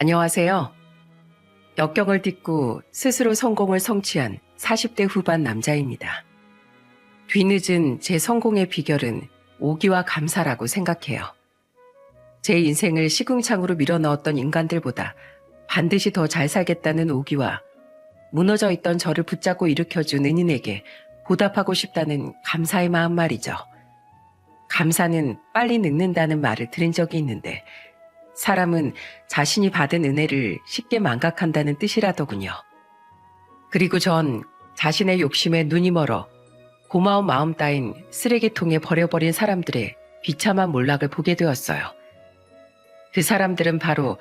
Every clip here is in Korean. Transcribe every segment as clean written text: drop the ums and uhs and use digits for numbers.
안녕하세요. 역경을 딛고 스스로 성공을 성취한 40대 후반 남자입니다. 뒤늦은 제 성공의 비결은 오기와 감사라고 생각해요. 제 인생을 시궁창으로 밀어넣었던 인간들보다 반드시 더 잘 살겠다는 오기와 무너져 있던 저를 붙잡고 일으켜준 은인에게 보답하고 싶다는 감사의 마음 말이죠. 감사는 빨리 늙는다는 말을 들은 적이 있는데 사람은 자신이 받은 은혜를 쉽게 망각한다는 뜻이라더군요. 그리고 전 자신의 욕심에 눈이 멀어 고마운 마음 따윈 쓰레기통에 버려버린 사람들의 비참한 몰락을 보게 되었어요. 그 사람들은 바로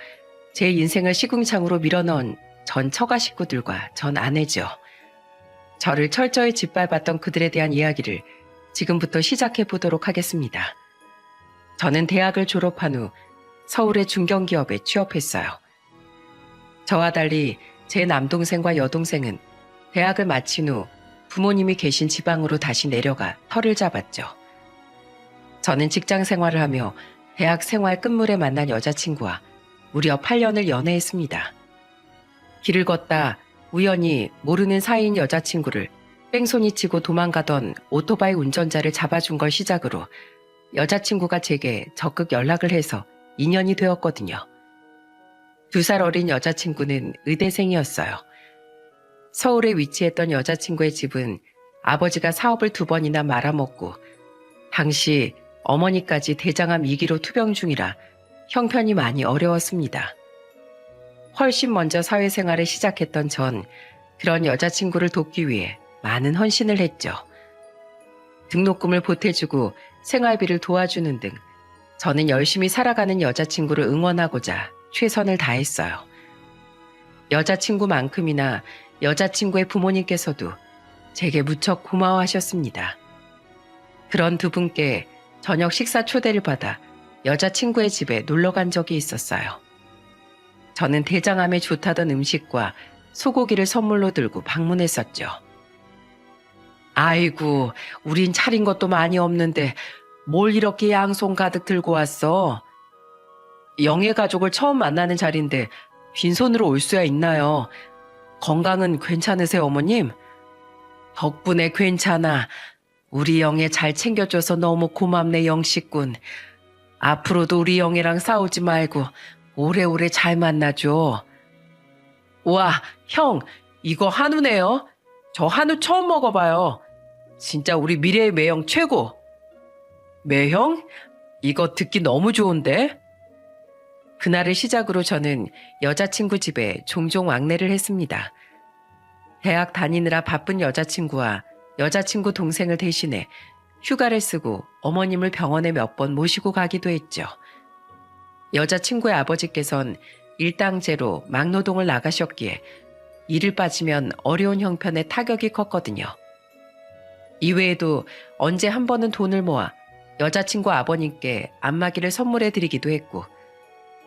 제 인생을 시궁창으로 밀어넣은 전 처가 식구들과 전 아내죠. 저를 철저히 짓밟았던 그들에 대한 이야기를 지금부터 시작해 보도록 하겠습니다. 저는 대학을 졸업한 후 서울의 중견기업에 취업했어요. 저와 달리 제 남동생과 여동생은 대학을 마친 후 부모님이 계신 지방으로 다시 내려가 터를 잡았죠. 저는 직장 생활을 하며 대학 생활 끝물에 만난 여자친구와 무려 8년을 연애했습니다. 길을 걷다 우연히 모르는 사이인 여자친구를 뺑소니 치고 도망가던 오토바이 운전자를 잡아준 걸 시작으로 여자친구가 제게 적극 연락을 해서 인연이 되었거든요. 2살 어린 여자친구는 의대생이었어요. 서울에 위치했던 여자친구의 집은 아버지가 사업을 2번이나 말아먹고 당시 어머니까지 대장암 2기로 투병 중이라 형편이 많이 어려웠습니다. 훨씬 먼저 사회생활을 시작했던 전 그런 여자친구를 돕기 위해 많은 헌신을 했죠. 등록금을 보태주고 생활비를 도와주는 등 저는 열심히 살아가는 여자친구를 응원하고자 최선을 다했어요. 여자친구만큼이나 여자친구의 부모님께서도 제게 무척 고마워하셨습니다. 그런 두 분께 저녁 식사 초대를 받아 여자친구의 집에 놀러 간 적이 있었어요. 저는 대장암에 좋다던 음식과 소고기를 선물로 들고 방문했었죠. 아이고, 우린 차린 것도 많이 없는데 뭘 이렇게 양손 가득 들고 왔어? 영애 가족을 처음 만나는 자리인데 빈손으로 올 수야 있나요? 건강은 괜찮으세요, 어머님? 덕분에 괜찮아. 우리 영애 잘 챙겨줘서 너무 고맙네, 영식군. 앞으로도 우리 영애랑 싸우지 말고 오래오래 잘 만나줘. 와, 형, 이거 한우네요. 저 한우 처음 먹어봐요. 진짜 우리 미래의 매형 최고. 매형? 이거 듣기 너무 좋은데? 그날을 시작으로 저는 여자친구 집에 종종 왕래를 했습니다. 대학 다니느라 바쁜 여자친구와 여자친구 동생을 대신해 휴가를 쓰고 어머님을 병원에 몇 번 모시고 가기도 했죠. 여자친구의 아버지께선 일당제로 막노동을 나가셨기에 일을 빠지면 어려운 형편에 타격이 컸거든요. 이외에도 언제 한 번은 돈을 모아 여자친구 아버님께 안마기를 선물해 드리기도 했고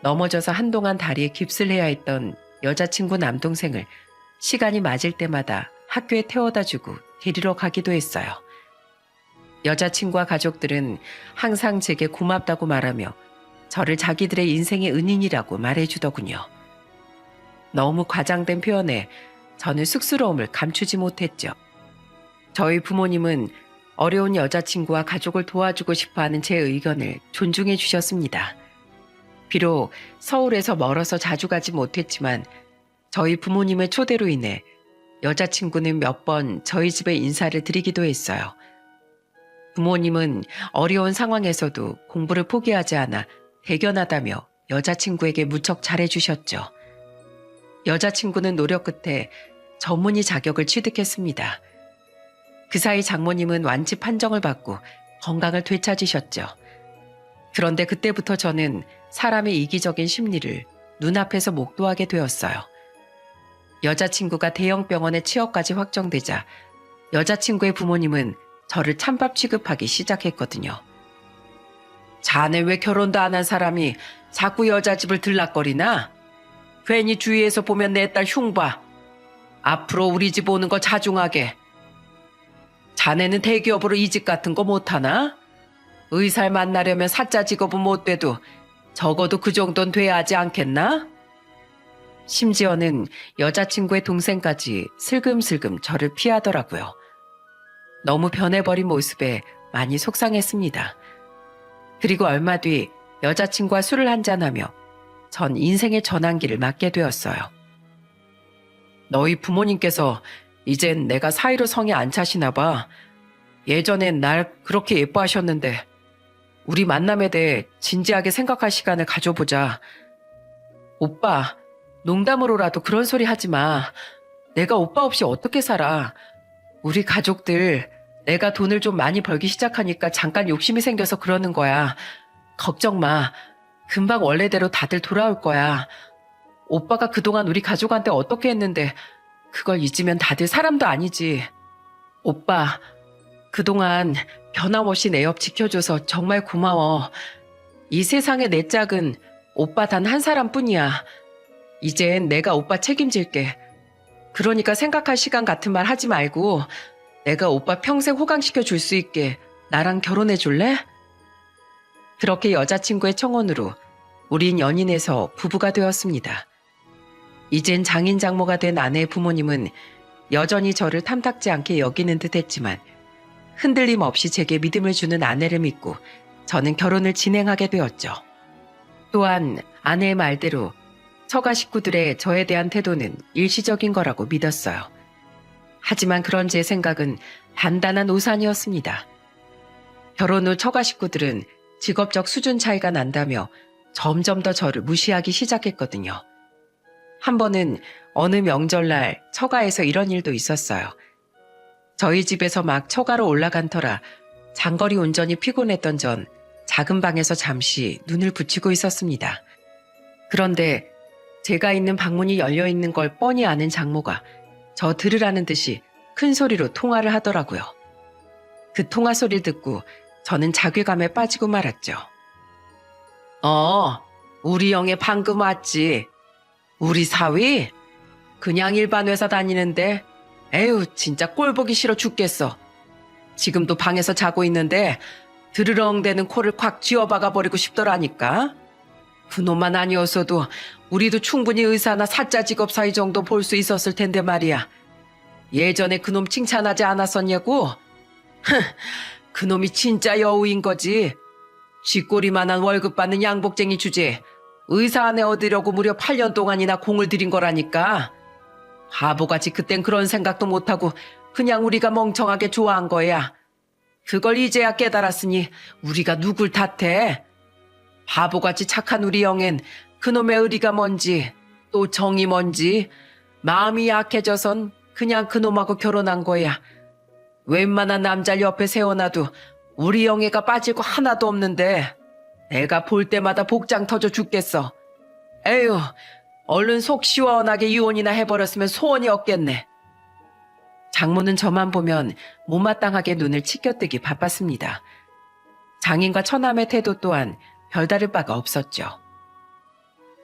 넘어져서 한동안 다리에 깁스를 해야 했던 여자친구 남동생을 시간이 맞을 때마다 학교에 태워다 주고 데리러 가기도 했어요. 여자친구와 가족들은 항상 제게 고맙다고 말하며 저를 자기들의 인생의 은인이라고 말해주더군요. 너무 과장된 표현에 저는 쑥스러움을 감추지 못했죠. 저희 부모님은 어려운 여자친구와 가족을 도와주고 싶어하는 제 의견을 존중해 주셨습니다. 비록 서울에서 멀어서 자주 가지 못했지만 저희 부모님의 초대로 인해 여자친구는 몇 번 저희 집에 인사를 드리기도 했어요. 부모님은 어려운 상황에서도 공부를 포기하지 않아 대견하다며 여자친구에게 무척 잘해주셨죠. 여자친구는 노력 끝에 전문의 자격을 취득했습니다. 그 사이 장모님은 완치 판정을 받고 건강을 되찾으셨죠. 그런데 그때부터 저는 사람의 이기적인 심리를 눈앞에서 목도하게 되었어요. 여자친구가 대형 병원에 취업까지 확정되자 여자친구의 부모님은 저를 찬밥 취급하기 시작했거든요. 자네 왜 결혼도 안 한 사람이 자꾸 여자 집을 들락거리나? 괜히 주위에서 보면 내 딸 흉봐. 앞으로 우리 집 오는 거 자중하게. 자네는 대기업으로 이직 같은 거 못하나? 의사를 만나려면 사자 직업은 못 돼도 적어도 그 정도는 돼야 하지 않겠나? 심지어는 여자친구의 동생까지 슬금슬금 저를 피하더라고요. 너무 변해버린 모습에 많이 속상했습니다. 그리고 얼마 뒤 여자친구와 술을 한잔하며 전 인생의 전환기를 맞게 되었어요. 너희 부모님께서 이젠 내가 사이로 성에 안 차시나 봐. 예전엔 날 그렇게 예뻐하셨는데 우리 만남에 대해 진지하게 생각할 시간을 가져보자. 오빠, 농담으로라도 그런 소리 하지 마. 내가 오빠 없이 어떻게 살아. 우리 가족들 내가 돈을 좀 많이 벌기 시작하니까 잠깐 욕심이 생겨서 그러는 거야. 걱정 마. 금방 원래대로 다들 돌아올 거야. 오빠가 그동안 우리 가족한테 어떻게 했는데 그걸 잊으면 다들 사람도 아니지. 오빠, 그동안 변함없이 내 옆 지켜줘서 정말 고마워. 이 세상에 내 짝은 오빠 단 한 사람뿐이야. 이젠 내가 오빠 책임질게. 그러니까 생각할 시간 같은 말 하지 말고 내가 오빠 평생 호강시켜 줄 수 있게 나랑 결혼해 줄래? 그렇게 여자친구의 청혼으로 우린 연인에서 부부가 되었습니다. 이젠 장인 장모가 된 아내의 부모님은 여전히 저를 탐탁지 않게 여기는 듯 했지만 흔들림 없이 제게 믿음을 주는 아내를 믿고 저는 결혼을 진행하게 되었죠. 또한 아내의 말대로 처가 식구들의 저에 대한 태도는 일시적인 거라고 믿었어요. 하지만 그런 제 생각은 단단한 오산이었습니다. 결혼 후 처가 식구들은 직업적 수준 차이가 난다며 점점 더 저를 무시하기 시작했거든요. 한 번은 어느 명절날 처가에서 이런 일도 있었어요. 저희 집에서 막 처가로 올라간 터라 장거리 운전이 피곤했던 전 작은 방에서 잠시 눈을 붙이고 있었습니다. 그런데 제가 있는 방문이 열려 있는 걸 뻔히 아는 장모가 저 들으라는 듯이 큰 소리로 통화를 하더라고요. 그 통화 소리를 듣고 저는 자괴감에 빠지고 말았죠. 우리 영애 방금 왔지. 우리 사위? 그냥 일반 회사 다니는데 에휴 진짜 꼴 보기 싫어 죽겠어. 지금도 방에서 자고 있는데 드르렁대는 코를 콱 쥐어박아 버리고 싶더라니까. 그놈만 아니었어도 우리도 충분히 의사나 사자 직업 사이 정도 볼 수 있었을 텐데 말이야. 예전에 그놈 칭찬하지 않았었냐고? 그놈이 진짜 여우인 거지. 쥐꼬리만한 월급 받는 양복쟁이 주제에 의사 안에 얻으려고 무려 8년 동안이나 공을 들인 거라니까. 바보같이 그땐 그런 생각도 못하고 그냥 우리가 멍청하게 좋아한 거야. 그걸 이제야 깨달았으니 우리가 누굴 탓해? 바보같이 착한 우리 영엔 그놈의 의리가 뭔지 또 정이 뭔지 마음이 약해져선 그냥 그놈하고 결혼한 거야. 웬만한 남자를 옆에 세워놔도 우리 영애가 빠질 거 하나도 없는데 내가 볼 때마다 복장 터져 죽겠어. 에휴, 얼른 속 시원하게 이혼이나 해버렸으면 소원이 없겠네. 장모는 저만 보면 못마땅하게 눈을 치켜뜨기 바빴습니다. 장인과 처남의 태도 또한 별다를 바가 없었죠.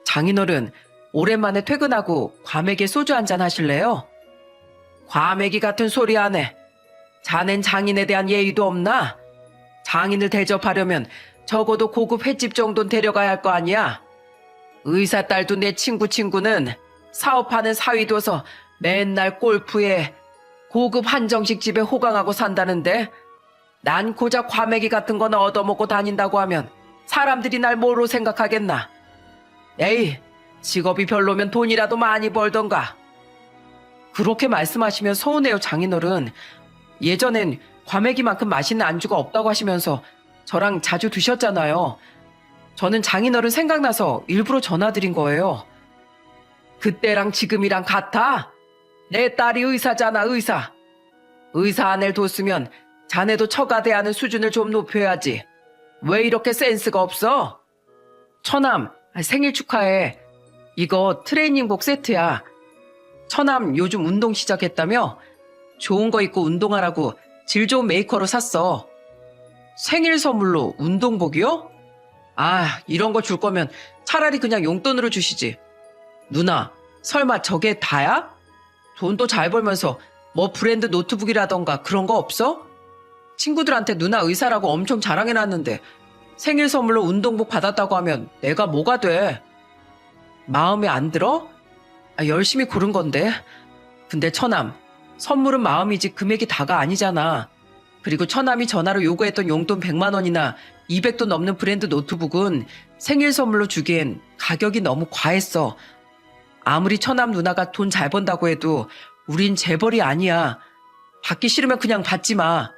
장인어른, 오랜만에 퇴근하고 과메기에 소주 한잔 하실래요? 과메기 같은 소리 안 해. 자넨 장인에 대한 예의도 없나? 장인을 대접하려면 적어도 고급 횟집 정도는 데려가야 할 거 아니야? 의사 딸도 내 친구는 사업하는 사위 둬서 맨날 골프에 고급 한정식 집에 호강하고 산다는데 난 고작 과메기 같은 거나 얻어먹고 다닌다고 하면 사람들이 날 뭐로 생각하겠나? 에이, 직업이 별로면 돈이라도 많이 벌던가. 그렇게 말씀하시면 서운해요, 장인어른. 예전엔 과메기만큼 맛있는 안주가 없다고 하시면서 저랑 자주 드셨잖아요. 저는 장인어른 생각나서 일부러 전화드린 거예요. 그때랑 지금이랑 같아? 내 딸이 의사잖아, 의사. 의사 아내를 뒀으면 자네도 처가 대하는 수준을 좀 높여야지. 왜 이렇게 센스가 없어? 처남, 생일 축하해. 이거 트레이닝복 세트야. 처남 요즘 운동 시작했다며? 좋은 거 입고 운동하라고 질 좋은 메이커로 샀어. 생일 선물로 운동복이요? 아, 이런 거 줄 거면 차라리 그냥 용돈으로 주시지. 누나, 설마 저게 다야? 돈도 잘 벌면서 뭐 브랜드 노트북이라던가 그런 거 없어? 친구들한테 누나 의사라고 엄청 자랑해놨는데 생일 선물로 운동복 받았다고 하면 내가 뭐가 돼? 마음에 안 들어? 열심히 고른 건데. 근데 처남, 선물은 마음이지 금액이 다가 아니잖아. 그리고 처남이 전화로 요구했던 용돈 100만 원이나 200도 넘는 브랜드 노트북은 생일 선물로 주기엔 가격이 너무 과했어. 아무리 처남 누나가 돈 잘 번다고 해도 우린 재벌이 아니야. 받기 싫으면 그냥 받지 마.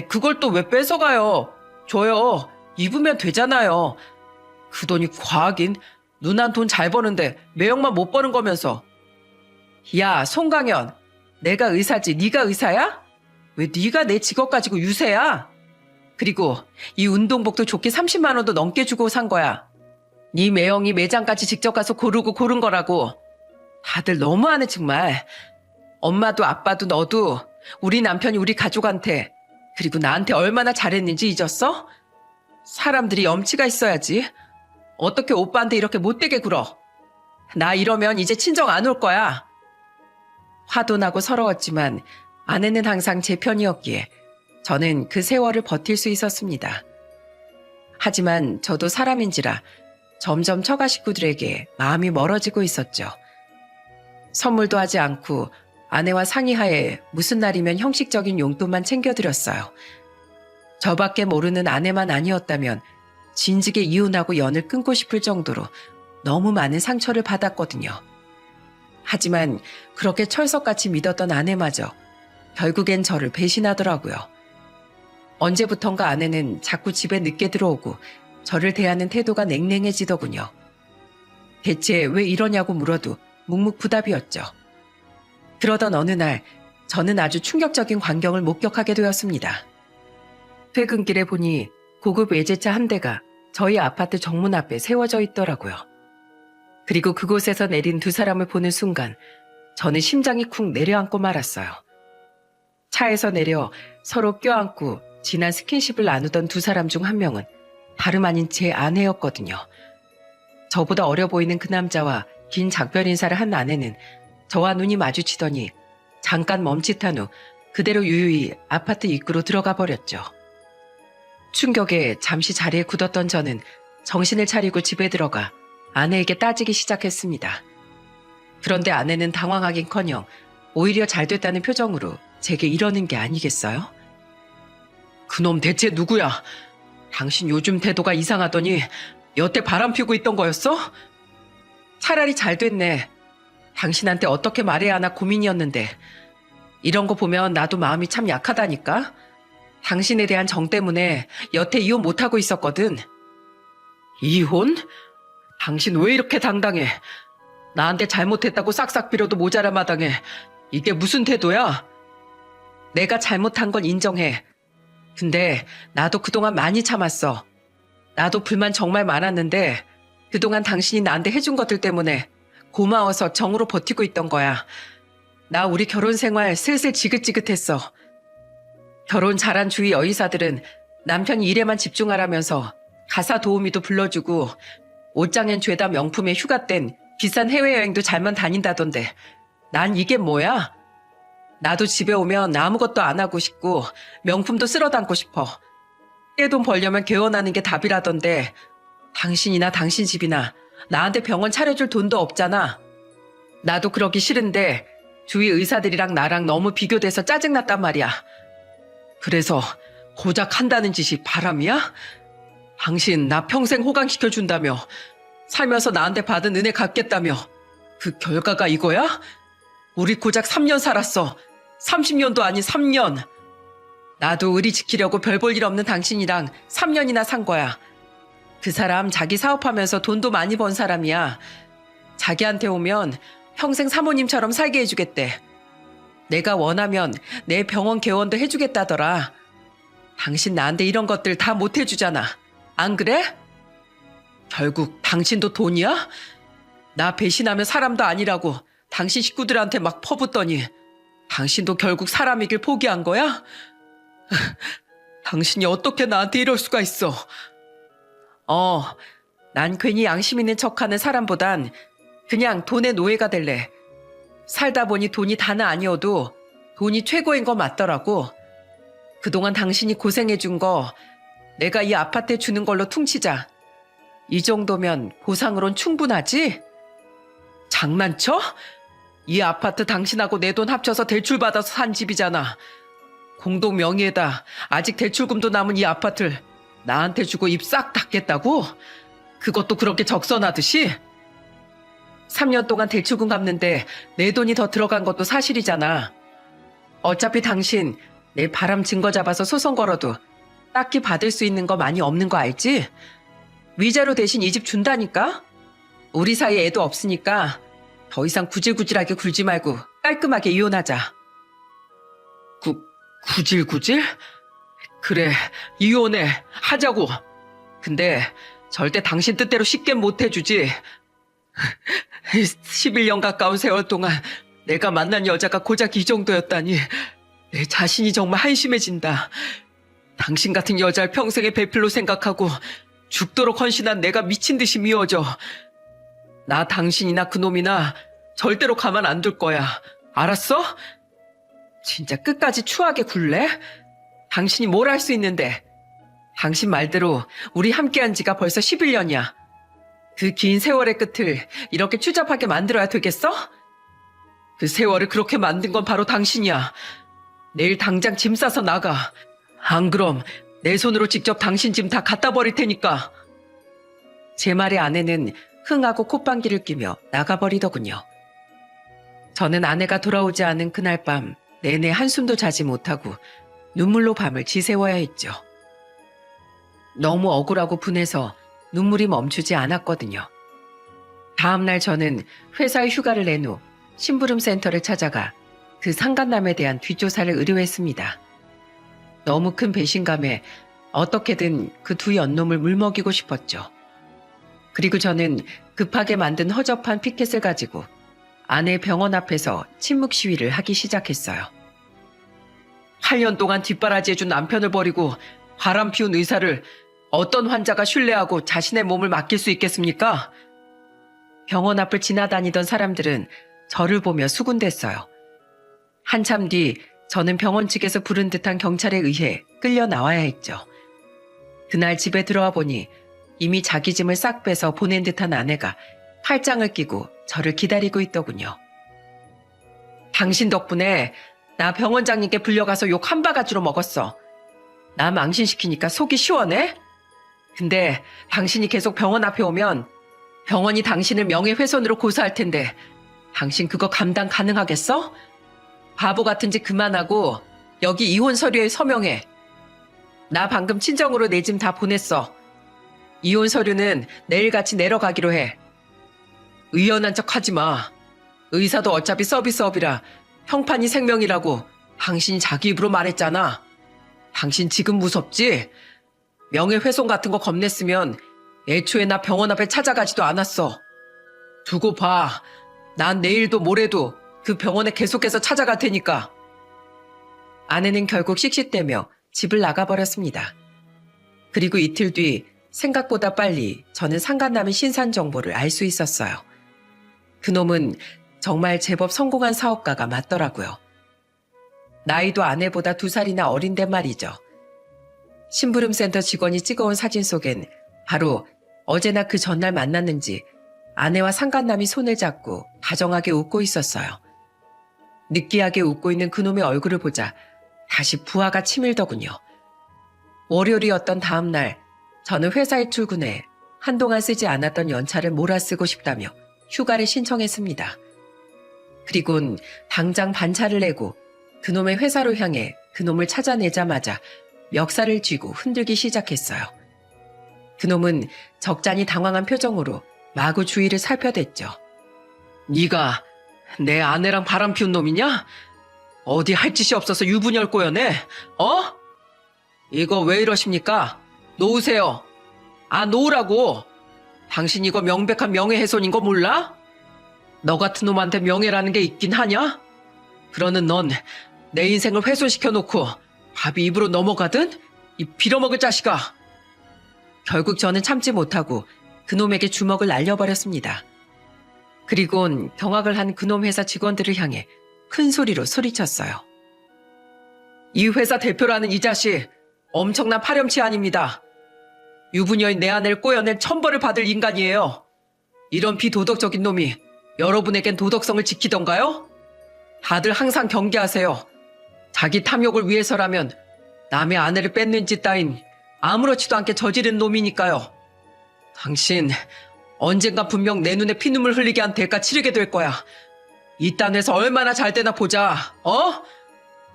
그걸 또 왜 뺏어가요? 줘요. 입으면 되잖아요. 그 돈이 과하긴. 누난 돈 잘 버는데 매형만 못 버는 거면서. 야, 송강현. 내가 의사지 네가 의사야? 왜 네가 내 직업 가지고 유세야? 그리고 이 운동복도 좋게 30만 원도 넘게 주고 산 거야. 네 매형이 매장까지 직접 가서 고르고 고른 거라고. 다들 너무하네 정말. 엄마도 아빠도 너도 우리 남편이 우리 가족한테 그리고 나한테 얼마나 잘했는지 잊었어? 사람들이 염치가 있어야지. 어떻게 오빠한테 이렇게 못되게 굴어. 나 이러면 이제 친정 안 올 거야. 화도 나고 서러웠지만 아내는 항상 제 편이었기에 저는 그 세월을 버틸 수 있었습니다. 하지만 저도 사람인지라 점점 처가 식구들에게 마음이 멀어지고 있었죠. 선물도 하지 않고 아내와 상의하에 무슨 날이면 형식적인 용돈만 챙겨드렸어요. 저밖에 모르는 아내만 아니었다면 진즉에 이혼하고 연을 끊고 싶을 정도로 너무 많은 상처를 받았거든요. 하지만 그렇게 철석같이 믿었던 아내마저 결국엔 저를 배신하더라고요. 언제부턴가 아내는 자꾸 집에 늦게 들어오고 저를 대하는 태도가 냉랭해지더군요. 대체 왜 이러냐고 물어도 묵묵부답이었죠. 그러던 어느 날 저는 아주 충격적인 광경을 목격하게 되었습니다. 퇴근길에 보니 고급 외제차 한 대가 저희 아파트 정문 앞에 세워져 있더라고요. 그리고 그곳에서 내린 두 사람을 보는 순간 저는 심장이 쿵 내려앉고 말았어요. 차에서 내려 서로 껴안고 진한 스킨십을 나누던 두 사람 중 한 명은 다름 아닌 제 아내였거든요. 저보다 어려 보이는 그 남자와 긴 작별 인사를 한 아내는 저와 눈이 마주치더니 잠깐 멈칫한 후 그대로 유유히 아파트 입구로 들어가 버렸죠. 충격에 잠시 자리에 굳었던 저는 정신을 차리고 집에 들어가 아내에게 따지기 시작했습니다. 그런데 아내는 당황하긴커녕 오히려 잘 됐다는 표정으로 제게 이러는 게 아니겠어요? 그놈 대체 누구야? 당신 요즘 태도가 이상하더니 여태 바람 피우고 있던 거였어? 차라리 잘 됐네. 당신한테 어떻게 말해야 하나 고민이었는데 이런 거 보면 나도 마음이 참 약하다니까? 당신에 대한 정 때문에 여태 이혼 못하고 있었거든. 이혼? 당신 왜 이렇게 당당해? 나한테 잘못했다고 싹싹 빌어도 모자라 마당에 이게 무슨 태도야? 내가 잘못한 건 인정해. 근데 나도 그동안 많이 참았어. 나도 불만 정말 많았는데 그동안 당신이 나한테 해준 것들 때문에 고마워서 정으로 버티고 있던 거야. 나 우리 결혼 생활 슬슬 지긋지긋했어. 결혼 잘한 주위 여의사들은 남편이 일에만 집중하라면서 가사 도우미도 불러주고 옷장엔 죄다 명품에 휴가 땐 비싼 해외여행도 잘만 다닌다던데 난 이게 뭐야? 나도 집에 오면 아무것도 안 하고 싶고 명품도 쓸어 담고 싶어. 떼돈 벌려면 개원하는 게 답이라던데 당신이나 당신 집이나 나한테 병원 차려줄 돈도 없잖아. 나도 그러기 싫은데 주위 의사들이랑 나랑 너무 비교돼서 짜증났단 말이야. 그래서 고작 한다는 짓이 바람이야? 당신 나 평생 호강시켜준다며 살면서 나한테 받은 은혜 갚겠다며 그 결과가 이거야? 우리 고작 3년 살았어. 30년도 아닌 3년. 나도 의리 지키려고 별 볼 일 없는 당신이랑 3년이나 산 거야. 그 사람 자기 사업하면서 돈도 많이 번 사람이야. 자기한테 오면 평생 사모님처럼 살게 해주겠대. 내가 원하면 내 병원 개원도 해주겠다더라. 당신 나한테 이런 것들 다 못 해주잖아. 안 그래? 결국 당신도 돈이야? 나 배신하면 사람도 아니라고 당신 식구들한테 막 퍼붓더니 당신도 결국 사람이길 포기한 거야? 당신이 어떻게 나한테 이럴 수가 있어? 난 괜히 양심 있는 척하는 사람보단 그냥 돈의 노예가 될래. 살다 보니 돈이 다는 아니어도 돈이 최고인 거 맞더라고. 그동안 당신이 고생해준 거 내가 이 아파트에 주는 걸로 퉁치자. 이 정도면 보상으론 충분하지? 장난쳐? 이 아파트 당신하고 내 돈 합쳐서 대출받아서 산 집이잖아. 공동 명의에다 아직 대출금도 남은 이 아파트를 나한테 주고 입 싹 닫겠다고? 그것도 그렇게 적선하듯이? 3년 동안 대출금 갚는데 내 돈이 더 들어간 것도 사실이잖아. 어차피 당신 내 바람 증거 잡아서 소송 걸어도 딱히 받을 수 있는 거 많이 없는 거 알지? 위자료 대신 이 집 준다니까? 우리 사이에 애도 없으니까 더 이상 구질구질하게 굴지 말고 깔끔하게 이혼하자. 구질구질? 그래, 이혼해. 하자고. 근데 절대 당신 뜻대로 쉽게 못 해주지. 11년 가까운 세월 동안 내가 만난 여자가 고작 이 정도였다니 내 자신이 정말 한심해진다. 당신 같은 여자를 평생의 배필로 생각하고 죽도록 헌신한 내가 미친 듯이 미워져. 나 당신이나 그놈이나 절대로 가만 안 둘 거야. 알았어? 진짜 끝까지 추하게 굴래? 당신이 뭘 할 수 있는데. 당신 말대로 우리 함께한 지가 벌써 11년이야. 그 긴 세월의 끝을 이렇게 추잡하게 만들어야 되겠어? 그 세월을 그렇게 만든 건 바로 당신이야. 내일 당장 짐 싸서 나가. 안 그럼 내 손으로 직접 당신 짐 다 갖다 버릴 테니까. 제 말에 아내는 흥하고 콧방귀를 뀌며 나가버리더군요. 저는 아내가 돌아오지 않은 그날 밤 내내 한숨도 자지 못하고 눈물로 밤을 지새워야 했죠. 너무 억울하고 분해서 눈물이 멈추지 않았거든요. 다음날 저는 회사에 휴가를 낸 후 심부름센터를 찾아가 그 상간남에 대한 뒷조사를 의뢰했습니다. 너무 큰 배신감에 어떻게든 그 두 연놈을 물먹이고 싶었죠. 그리고 저는 급하게 만든 허접한 피켓을 가지고 아내 병원 앞에서 침묵 시위를 하기 시작했어요. 8년 동안 뒷바라지해준 남편을 버리고 바람 피운 의사를 어떤 환자가 신뢰하고 자신의 몸을 맡길 수 있겠습니까? 병원 앞을 지나다니던 사람들은 저를 보며 수군댔어요. 한참 뒤 저는 병원 측에서 부른 듯한 경찰에 의해 끌려 나와야 했죠. 그날 집에 들어와 보니 이미 자기 짐을 싹 빼서 보낸 듯한 아내가 팔짱을 끼고 저를 기다리고 있더군요. 당신 덕분에 나 병원장님께 불려가서 욕 한 바가지로 먹었어. 나 망신시키니까 속이 시원해? 근데 당신이 계속 병원 앞에 오면 병원이 당신을 명예훼손으로 고소할 텐데 당신 그거 감당 가능하겠어? 바보 같은 짓 그만하고 여기 이혼 서류에 서명해. 나 방금 친정으로 내 짐 다 보냈어. 이혼 서류는 내일같이 내려가기로 해. 의연한 척 하지 마. 의사도 어차피 서비스업이라 형판이 생명이라고 당신이 자기 입으로 말했잖아. 당신 지금 무섭지? 명예훼손 같은 거 겁냈으면 애초에 나 병원 앞에 찾아가지도 않았어. 두고 봐. 난 내일도 모레도 그 병원에 계속해서 찾아갈 테니까. 아내는 결국 씩씩대며 집을 나가버렸습니다. 그리고 이틀 뒤 생각보다 빨리 저는 상간남의 신산 정보를 알 수 있었어요. 그놈은 정말 제법 성공한 사업가가 맞더라고요. 나이도 아내보다 2살이나 어린데 말이죠. 심부름센터 직원이 찍어온 사진 속엔 바로 어제나 그 전날 만났는지 아내와 상간남이 손을 잡고 다정하게 웃고 있었어요. 느끼하게 웃고 있는 그놈의 얼굴을 보자 다시 부하가 치밀더군요. 월요일이었던 다음 날 저는 회사에 출근해 한동안 쓰지 않았던 연차를 몰아쓰고 싶다며 휴가를 신청했습니다. 그리곤 당장 반차를 내고 그놈의 회사로 향해 그놈을 찾아내자마자 멱살을 쥐고 흔들기 시작했어요. 그놈은 적잖이 당황한 표정으로 마구 주위를 살펴댔죠. 네가 내 아내랑 바람 피운 놈이냐? 어디 할 짓이 없어서 유부녀를 꼬여내? 어? 이거 왜 이러십니까? 놓으세요. 아, 놓으라고. 당신 이거 명백한 명예훼손인 거 몰라? 너 같은 놈한테 명예라는 게 있긴 하냐? 그러는 넌 내 인생을 훼손시켜놓고 밥이 입으로 넘어가든? 이 빌어먹을 자식아. 결국 저는 참지 못하고 그놈에게 주먹을 날려버렸습니다. 그리곤 경악을 한 그놈 회사 직원들을 향해 큰 소리로 소리쳤어요. 이 회사 대표라는 이 자식 엄청난 파렴치 아닙니다. 유부녀인 내 아내를 꼬여낸 천벌을 받을 인간이에요. 이런 비도덕적인 놈이 여러분에겐 도덕성을 지키던가요? 다들 항상 경계하세요. 자기 탐욕을 위해서라면 남의 아내를 뺏는 짓 따윈 아무렇지도 않게 저지른 놈이니까요. 당신 언젠가 분명 내 눈에 피눈물 흘리게 한 대가 치르게 될 거야. 이 땅에서 얼마나 잘 되나 보자.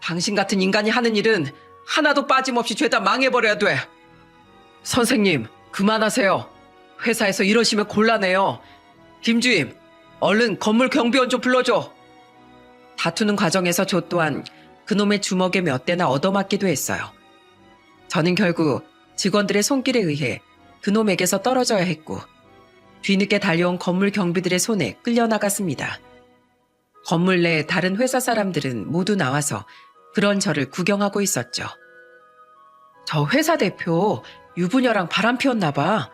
당신 같은 인간이 하는 일은 하나도 빠짐없이 죄다 망해버려야 돼. 선생님, 그만하세요. 회사에서 이러시면 곤란해요. 김주임, 얼른 건물 경비원 좀 불러줘. 다투는 과정에서 저 또한 그놈의 주먹에 몇 대나 얻어맞기도 했어요. 저는 결국 직원들의 손길에 의해 그놈에게서 떨어져야 했고 뒤늦게 달려온 건물 경비들의 손에 끌려나갔습니다. 건물 내 다른 회사 사람들은 모두 나와서 그런 저를 구경하고 있었죠. 저 회사 대표 유부녀랑 바람 피웠나 봐.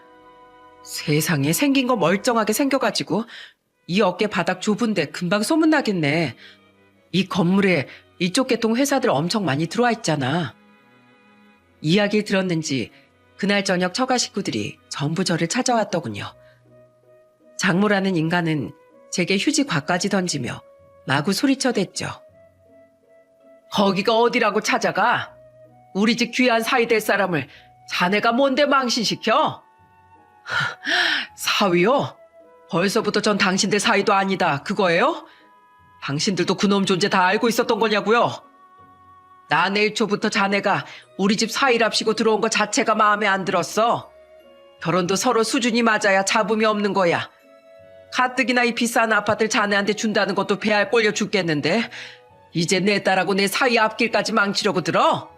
세상에 생긴 거 멀쩡하게 생겨가지고 이 어깨 바닥 좁은데 금방 소문나겠네. 이 건물에 이쪽 계통 회사들 엄청 많이 들어와 있잖아. 이야기 들었는지 그날 저녁 처가 식구들이 전부 저를 찾아왔더군요. 장모라는 인간은 제게 휴지 곽까지 던지며 마구 소리쳐댔죠. 거기가 어디라고 찾아가? 우리 집 귀한 사위 될 사람을 자네가 뭔데 망신시켜? 사위요? 벌써부터 전 당신들 사위도 아니다 그거예요? 당신들도 그놈 존재 다 알고 있었던 거냐고요? 나 내일 초부터 자네가 우리 집 사위랍시고 들어온 거 자체가 마음에 안 들었어. 결혼도 서로 수준이 맞아야 잡음이 없는 거야. 가뜩이나 이 비싼 아파트를 자네한테 준다는 것도 배알 꼴려 죽겠는데 이제 내 딸하고 내 사위 앞길까지 망치려고 들어?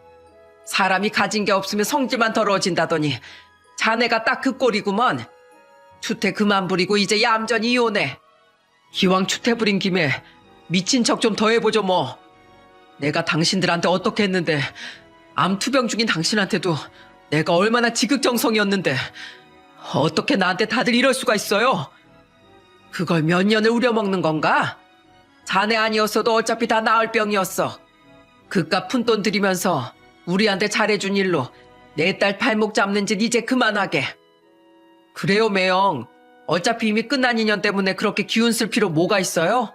사람이 가진 게 없으면 성질만 더러워진다더니 자네가 딱 그 꼴이구먼. 추태 그만 부리고 이제 얌전히 이혼해. 기왕 추태 부린 김에 미친 척 좀 더 해보죠 뭐. 내가 당신들한테 어떻게 했는데 암투병 중인 당신한테도 내가 얼마나 지극정성이었는데 어떻게 나한테 다들 이럴 수가 있어요? 그걸 몇 년을 우려먹는 건가? 자네 아니었어도 어차피 다 나을 병이었어. 그깟 푼돈 들이면서 우리한테 잘해준 일로 내 딸 발목 잡는 짓 이제 그만하게. 그래요 매영. 어차피 이미 끝난 인연 때문에 그렇게 기운 쓸 필요 뭐가 있어요?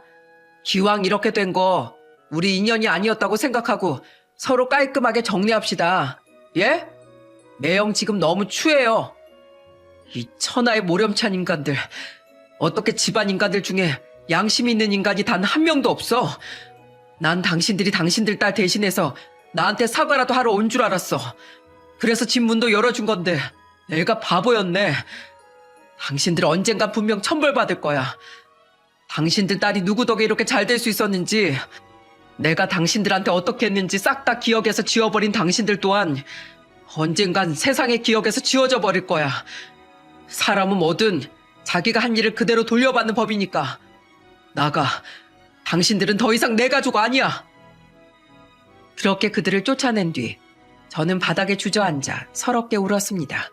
기왕 이렇게 된 거 우리 인연이 아니었다고 생각하고 서로 깔끔하게 정리합시다. 예? 매영 지금 너무 추해요. 이 천하의 모렴찬 인간들. 어떻게 집안 인간들 중에 양심 있는 인간이 단 한 명도 없어. 난 당신들이 당신들 딸 대신해서 나한테 사과라도 하러 온 줄 알았어. 그래서 집 문도 열어준 건데 내가 바보였네. 당신들 언젠간 분명 천벌받을 거야. 당신들 딸이 누구 덕에 이렇게 잘 될 수 있었는지, 내가 당신들한테 어떻게 했는지 싹 다 기억에서 지워버린 당신들 또한 언젠간 세상의 기억에서 지워져 버릴 거야. 사람은 뭐든 자기가 한 일을 그대로 돌려받는 법이니까. 나가. 당신들은 더 이상 내 가족 아니야. 그렇게 그들을 쫓아낸 뒤 저는 바닥에 주저앉아 서럽게 울었습니다.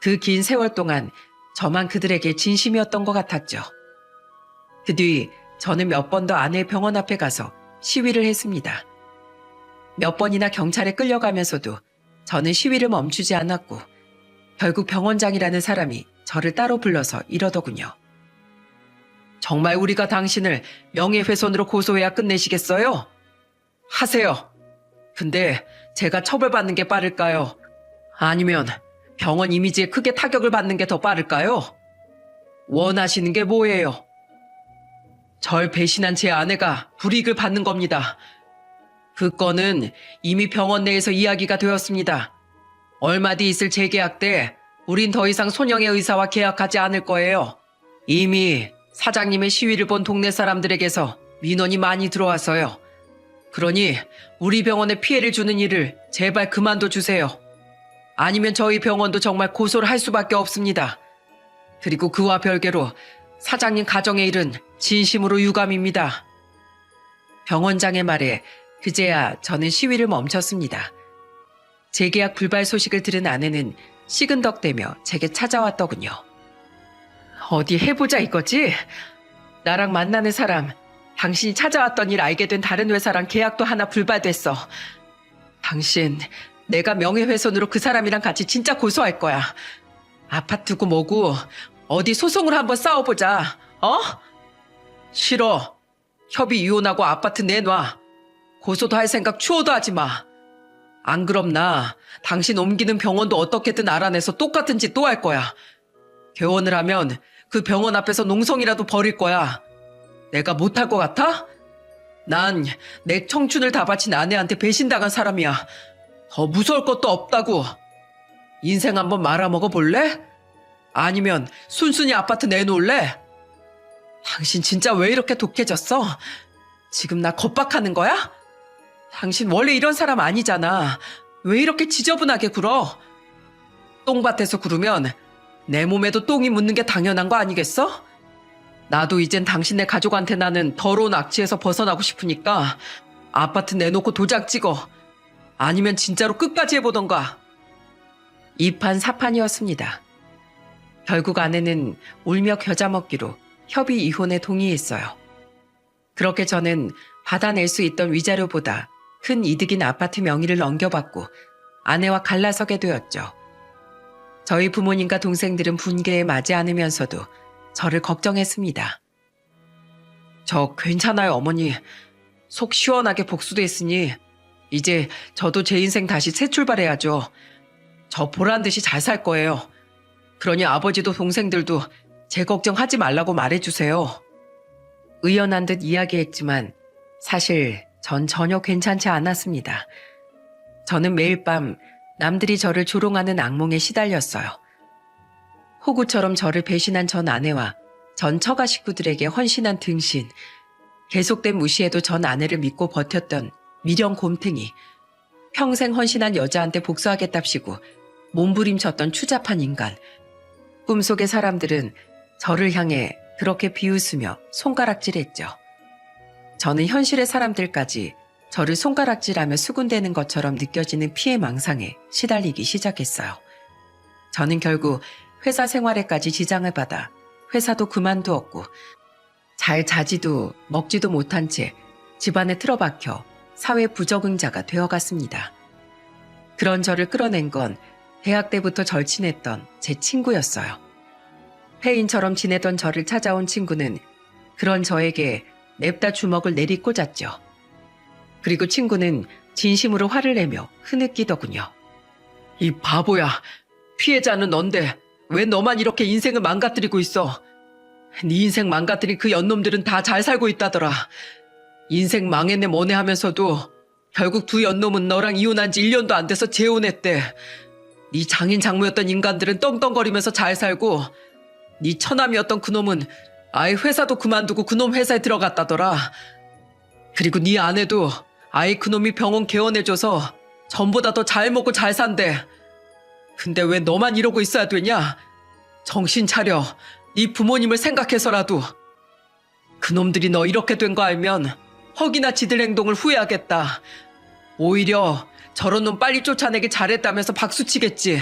그 긴 세월 동안 저만 그들에게 진심이었던 것 같았죠. 그 뒤 저는 몇 번 더 아내의 병원 앞에 가서 시위를 했습니다. 몇 번이나 경찰에 끌려가면서도 저는 시위를 멈추지 않았고 결국 병원장이라는 사람이 저를 따로 불러서 이러더군요. 정말 우리가 당신을 명예훼손으로 고소해야 끝내시겠어요? 하세요. 근데 제가 처벌받는 게 빠를까요? 아니면 병원 이미지에 크게 타격을 받는 게 더 빠를까요? 원하시는 게 뭐예요? 절 배신한 제 아내가 불이익을 받는 겁니다. 그 건은 이미 병원 내에서 이야기가 되었습니다. 얼마 뒤 있을 재계약 때 우린 더 이상 손영의 의사와 계약하지 않을 거예요. 이미 사장님의 시위를 본 동네 사람들에게서 민원이 많이 들어와서요. 그러니 우리 병원에 피해를 주는 일을 제발 그만둬 주세요. 아니면 저희 병원도 정말 고소를 할 수밖에 없습니다. 그리고 그와 별개로 사장님 가정의 일은 진심으로 유감입니다. 병원장의 말에 그제야 저는 시위를 멈췄습니다. 재계약 불발 소식을 들은 아내는 시근덕대며 제게 찾아왔더군요. 어디 해보자 이거지? 나랑 만나는 사람, 당신이 찾아왔던 일 알게 된 다른 회사랑 계약도 하나 불발됐어. 당신, 내가 명예훼손으로 그 사람이랑 같이 진짜 고소할 거야. 아파트고 뭐고 어디 소송을 한번 싸워보자. 어? 싫어. 협의 이혼하고 아파트 내놔. 고소도 할 생각 추호도 하지 마. 안 그럼 나 당신 옮기는 병원도 어떻게든 알아내서 똑같은 짓 또 할 거야. 개원을 하면 그 병원 앞에서 농성이라도 벌일 거야. 내가 못할 것 같아? 난 내 청춘을 다 바친 아내한테 배신당한 사람이야. 더 무서울 것도 없다고. 인생 한번 말아먹어 볼래? 아니면 순순히 아파트 내놓을래? 당신 진짜 왜 이렇게 독해졌어? 지금 나 겁박하는 거야? 당신 원래 이런 사람 아니잖아. 왜 이렇게 지저분하게 굴어? 똥밭에서 구르면 내 몸에도 똥이 묻는 게 당연한 거 아니겠어? 나도 이젠 당신네 가족한테 나는 더러운 악취에서 벗어나고 싶으니까 아파트 내놓고 도장 찍어. 아니면 진짜로 끝까지 해보던가. 2판 4판이었습니다. 결국 아내는 울며 겨자 먹기로 협의 이혼에 동의했어요. 그렇게 저는 받아낼 수 있던 위자료보다 큰 이득인 아파트 명의를 넘겨받고 아내와 갈라서게 되었죠. 저희 부모님과 동생들은 분개에 맞지 않으면서도 저를 걱정했습니다. 저 괜찮아요, 어머니. 속 시원하게 복수도 했으니 이제 저도 제 인생 다시 새 출발해야죠. 저 보란 듯이 잘 살 거예요. 그러니 아버지도 동생들도 제 걱정하지 말라고 말해주세요. 의연한 듯 이야기했지만 사실 전 전혀 괜찮지 않았습니다. 저는 매일 밤 남들이 저를 조롱하는 악몽에 시달렸어요. 호구처럼 저를 배신한 전 아내와 전 처가 식구들에게 헌신한 등신, 계속된 무시에도 전 아내를 믿고 버텼던 미련 곰탱이, 평생 헌신한 여자한테 복수하겠답시고 몸부림쳤던 추잡한 인간. 꿈속의 사람들은 저를 향해 그렇게 비웃으며 손가락질했죠. 저는 현실의 사람들까지 저를 손가락질하며 수군대는 것처럼 느껴지는 피해망상에 시달리기 시작했어요. 저는 결국 회사 생활에까지 지장을 받아 회사도 그만두었고 잘 자지도 먹지도 못한 채 집안에 틀어박혀 사회 부적응자가 되어갔습니다. 그런 저를 끌어낸 건 대학 때부터 절친했던 제 친구였어요. 폐인처럼 지내던 저를 찾아온 친구는 그런 저에게 냅다 주먹을 내리꽂았죠. 그리고 친구는 진심으로 화를 내며 흐느끼더군요. 이 바보야. 피해자는 넌데 왜 너만 이렇게 인생을 망가뜨리고 있어? 네 인생 망가뜨린 그 연놈들은 다 잘 살고 있다더라. 인생 망했네 뭐네 하면서도 결국 두 연놈은 너랑 이혼한 지 1년도 안 돼서 재혼했대. 네 장인 장모였던 인간들은 떵떵거리면서 잘 살고 네 처남이었던 그놈은 아예 회사도 그만두고 그놈 회사에 들어갔다더라. 그리고 네 아내도 아예 그놈이 병원 개원해줘서 전보다 더 잘 먹고 잘 산대. 근데 왜 너만 이러고 있어야 되냐? 정신 차려. 네 부모님을 생각해서라도. 그놈들이 너 이렇게 된 거 알면 헉이나 지들 행동을 후회하겠다. 오히려 저런 놈 빨리 쫓아내길 잘했다면서 박수치겠지.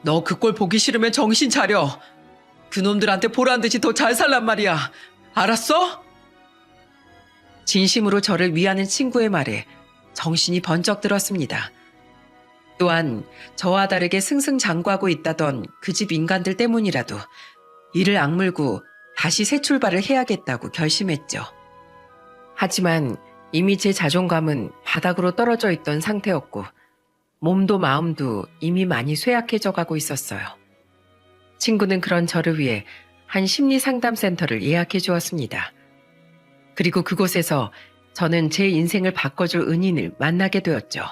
너 그 꼴 보기 싫으면 정신 차려. 그놈들한테 보란 듯이 더 잘 살란 말이야. 알았어? 진심으로 저를 위하는 친구의 말에 정신이 번쩍 들었습니다. 또한 저와 다르게 승승장구하고 있다던 그 집 인간들 때문이라도 이를 악물고 다시 새 출발을 해야겠다고 결심했죠. 하지만 이미 제 자존감은 바닥으로 떨어져 있던 상태였고 몸도 마음도 이미 많이 쇠약해져 가고 있었어요. 친구는 그런 저를 위해 한 심리상담센터를 예약해 주었습니다. 그리고 그곳에서 저는 제 인생을 바꿔줄 은인을 만나게 되었죠.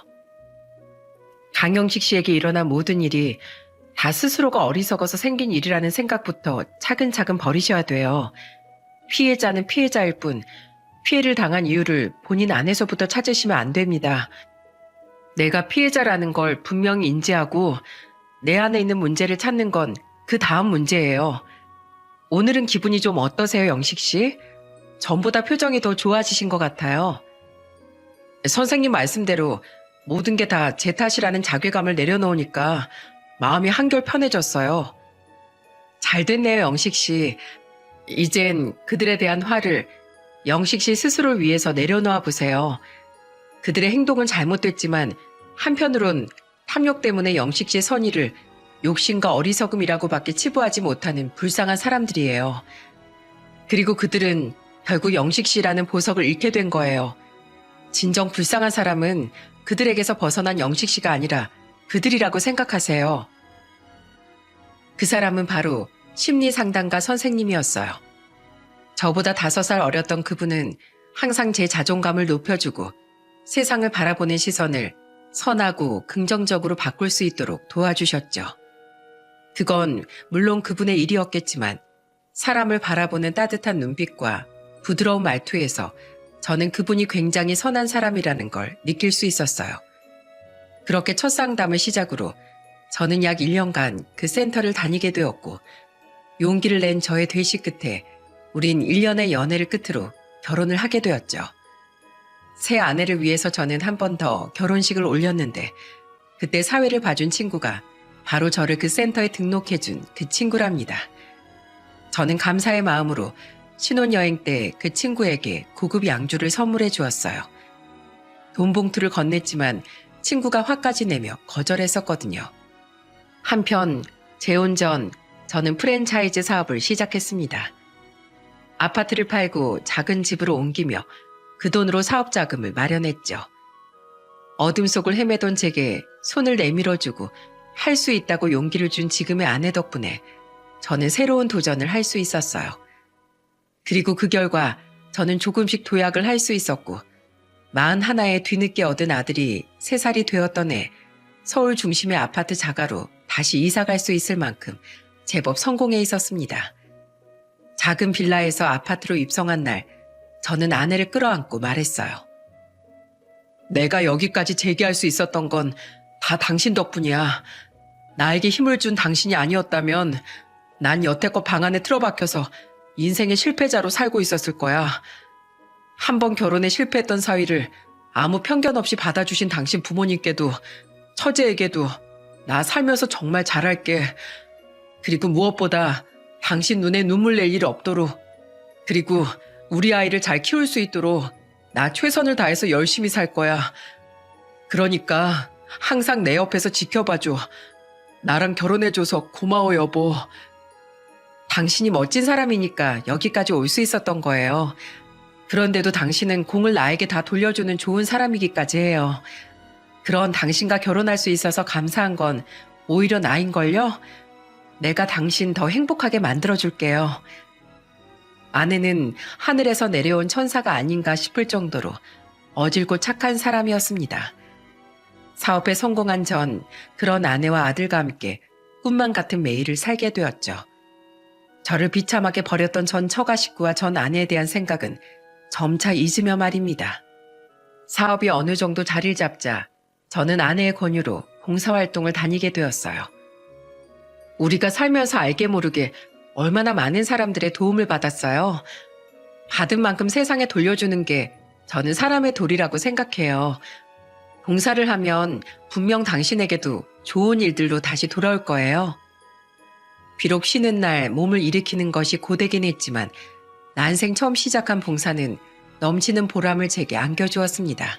강영식 씨에게 일어난 모든 일이 다 스스로가 어리석어서 생긴 일이라는 생각부터 차근차근 버리셔야 돼요. 피해자는 피해자일 뿐 피해를 당한 이유를 본인 안에서부터 찾으시면 안 됩니다. 내가 피해자라는 걸 분명히 인지하고 내 안에 있는 문제를 찾는 건 그 다음 문제예요. 오늘은 기분이 좀 어떠세요, 영식 씨? 전보다 표정이 더 좋아지신 것 같아요. 선생님 말씀대로 모든 게 다 제 탓이라는 자괴감을 내려놓으니까 마음이 한결 편해졌어요. 잘 됐네요, 영식 씨. 이젠 그들에 대한 화를 영식 씨 스스로를 위해서 내려놓아 보세요. 그들의 행동은 잘못됐지만 한편으론 탐욕 때문에 영식 씨의 선의를 욕심과 어리석음이라고밖에 치부하지 못하는 불쌍한 사람들이에요. 그리고 그들은 결국 영식 씨라는 보석을 잃게 된 거예요. 진정 불쌍한 사람은 그들에게서 벗어난 영식 씨가 아니라 그들이라고 생각하세요. 그 사람은 바로 심리상담가 선생님이었어요. 저보다 5살 어렸던 그분은 항상 제 자존감을 높여주고 세상을 바라보는 시선을 선하고 긍정적으로 바꿀 수 있도록 도와주셨죠. 그건 물론 그분의 일이었겠지만 사람을 바라보는 따뜻한 눈빛과 부드러운 말투에서 저는 그분이 굉장히 선한 사람이라는 걸 느낄 수 있었어요. 그렇게 첫 상담을 시작으로 저는 약 1년간 그 센터를 다니게 되었고 용기를 낸 저의 되시 끝에 우린 1년의 연애를 끝으로 결혼을 하게 되었죠. 새 아내를 위해서 저는 한 번 더 결혼식을 올렸는데 그때 사회를 봐준 친구가 바로 저를 그 센터에 등록해준 그 친구랍니다. 저는 감사의 마음으로 신혼여행 때 그 친구에게 고급 양주를 선물해 주었어요. 돈 봉투를 건넸지만 친구가 화까지 내며 거절했었거든요. 한편 재혼 전 저는 프랜차이즈 사업을 시작했습니다. 아파트를 팔고 작은 집으로 옮기며 그 돈으로 사업 자금을 마련했죠. 어둠 속을 헤매던 제게 손을 내밀어주고 할 수 있다고 용기를 준 지금의 아내 덕분에 저는 새로운 도전을 할 수 있었어요. 그리고 그 결과 저는 조금씩 도약을 할 수 있었고 41에 뒤늦게 얻은 아들이 3살이 되었던 해 서울 중심의 아파트 자가로 다시 이사 갈 수 있을 만큼 제법 성공해 있었습니다. 작은 빌라에서 아파트로 입성한 날 저는 아내를 끌어안고 말했어요. 내가 여기까지 재기할 수 있었던 건 다 당신 덕분이야. 나에게 힘을 준 당신이 아니었다면 난 여태껏 방 안에 틀어박혀서 인생의 실패자로 살고 있었을 거야. 한 번 결혼에 실패했던 사위를 아무 편견 없이 받아주신 당신 부모님께도 처제에게도 나 살면서 정말 잘할게. 그리고 무엇보다 당신 눈에 눈물 낼 일 없도록 그리고 우리 아이를 잘 키울 수 있도록 나 최선을 다해서 열심히 살 거야. 그러니까 항상 내 옆에서 지켜봐줘. 나랑 결혼해줘서 고마워 여보. 당신이 멋진 사람이니까 여기까지 올 수 있었던 거예요. 그런데도 당신은 공을 나에게 다 돌려주는 좋은 사람이기까지 해요. 그런 당신과 결혼할 수 있어서 감사한 건 오히려 나인걸요? 내가 당신 더 행복하게 만들어줄게요. 아내는 하늘에서 내려온 천사가 아닌가 싶을 정도로 어질고 착한 사람이었습니다. 사업에 성공한 전 그런 아내와 아들과 함께 꿈만 같은 매일을 살게 되었죠. 저를 비참하게 버렸던 전 처가 식구와 전 아내에 대한 생각은 점차 잊으며 말입니다. 사업이 어느 정도 자리를 잡자 저는 아내의 권유로 봉사활동을 다니게 되었어요. 우리가 살면서 알게 모르게 얼마나 많은 사람들의 도움을 받았어요. 받은 만큼 세상에 돌려주는 게 저는 사람의 도리라고 생각해요. 봉사를 하면 분명 당신에게도 좋은 일들로 다시 돌아올 거예요. 비록 쉬는 날 몸을 일으키는 것이 고되긴 했지만 난생 처음 시작한 봉사는 넘치는 보람을 제게 안겨주었습니다.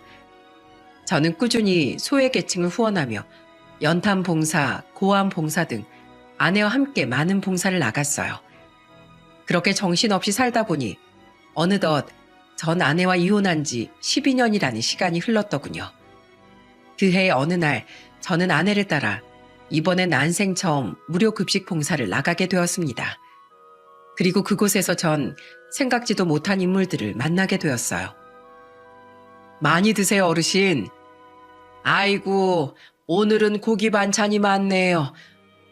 저는 꾸준히 소외계층을 후원하며 연탄 봉사, 고암 봉사 등 아내와 함께 많은 봉사를 나갔어요. 그렇게 정신없이 살다 보니 어느덧 전 아내와 이혼한 지 12년이라는 시간이 흘렀더군요. 그해 어느 날 저는 아내를 따라 이번엔 난생 처음 무료 급식 봉사를 나가게 되었습니다. 그리고 그곳에서 전 생각지도 못한 인물들을 만나게 되었어요. 많이 드세요, 어르신. 아이고, 오늘은 고기 반찬이 많네요.